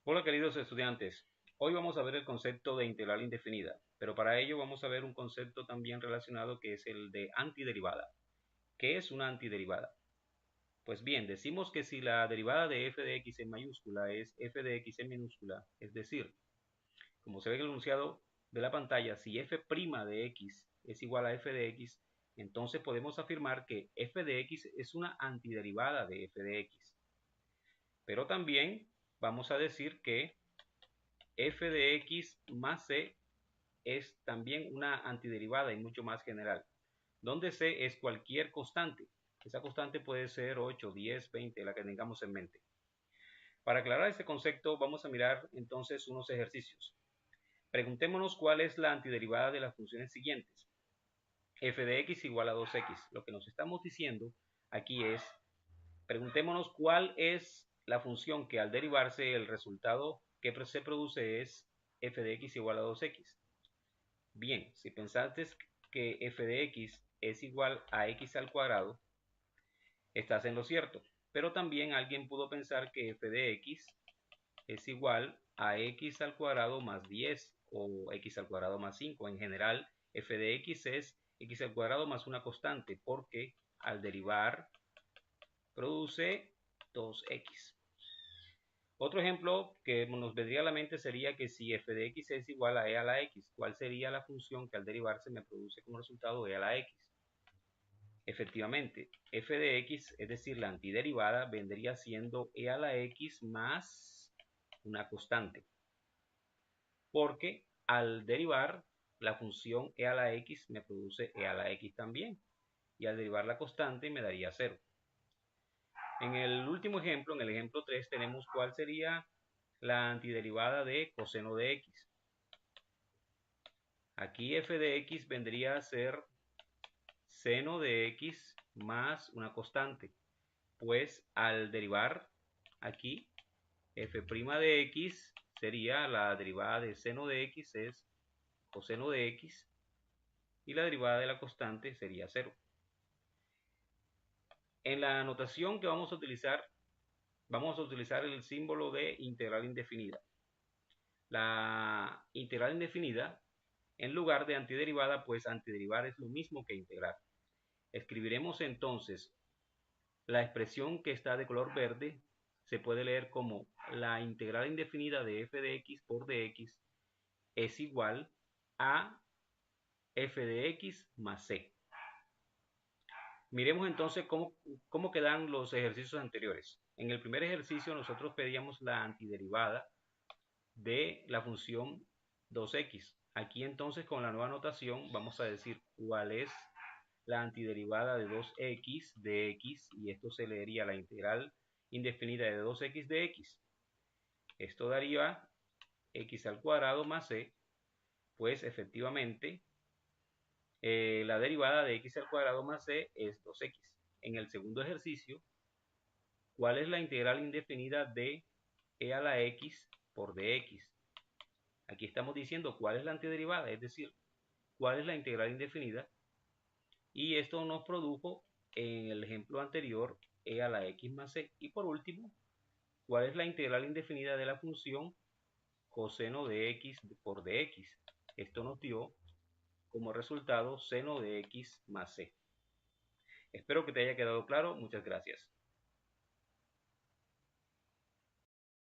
Hola queridos estudiantes, hoy vamos a ver el concepto de integral indefinida, pero para ello vamos a ver un concepto también relacionado que es el de antiderivada. ¿Qué es una antiderivada? Pues bien, decimos que si la derivada de f de x en mayúscula es f de x en minúscula, es decir, como se ve en el enunciado de la pantalla, si f' de x es igual a f de x, entonces podemos afirmar que f de x es una antiderivada de f de x. Pero también vamos a decir que f de x más c es también una antiderivada y mucho más general, donde c es cualquier constante. Esa constante puede ser 8, 10, 20, la que tengamos en mente. Para aclarar este concepto vamos a mirar entonces unos ejercicios. Preguntémonos cuál es la antiderivada de las funciones siguientes. F de x igual a 2x. Lo que nos estamos diciendo aquí es, preguntémonos cuál es la función que al derivarse el resultado que se produce es f de x igual a 2x. Bien, si pensaste que f de x es igual a x al cuadrado, estás en lo cierto. Pero también alguien pudo pensar que f de x es igual a x al cuadrado más 10 o x al cuadrado más 5. En general, f de x es x al cuadrado más una constante porque al derivar produce 2x. Otro ejemplo que nos vendría a la mente sería que si f de x es igual a e a la x, ¿cuál sería la función que al derivarse me produce como resultado e a la x? Efectivamente, f de x, es decir, la antiderivada, vendría siendo e a la x más una constante. Porque al derivar la función e a la x me produce e a la x también. Y al derivar la constante me daría 0. En el último ejemplo, en el ejemplo 3, tenemos cuál sería la antiderivada de coseno de x. Aquí f de x vendría a ser seno de x más una constante, pues al derivar aquí f' de x sería la derivada de seno de x es coseno de x y la derivada de la constante sería 0. En la notación que vamos a utilizar el símbolo de integral indefinida. La integral indefinida, en lugar de antiderivada, pues antiderivar es lo mismo que integrar. Escribiremos entonces la expresión que está de color verde, se puede leer como la integral indefinida de f de x por dx es igual a f de x más c. Miremos entonces cómo quedan los ejercicios anteriores. En el primer ejercicio nosotros pedíamos la antiderivada de la función 2x. Aquí entonces con la nueva notación vamos a decir cuál es la antiderivada de 2x de x, y esto se leería la integral indefinida de 2x de x. Esto daría x al cuadrado más c, pues efectivamente la derivada de x al cuadrado más c es 2x. En el segundo ejercicio, ¿cuál es la integral indefinida de e a la x por dx? Aquí estamos diciendo cuál es la antiderivada, es decir, cuál es la integral indefinida, y esto nos produjo en el ejemplo anterior e a la x más c. Y por último, ¿cuál es la integral indefinida de la función coseno de x por dx? Esto nos dio como resultado seno de x más c. Espero que te haya quedado claro. Muchas gracias.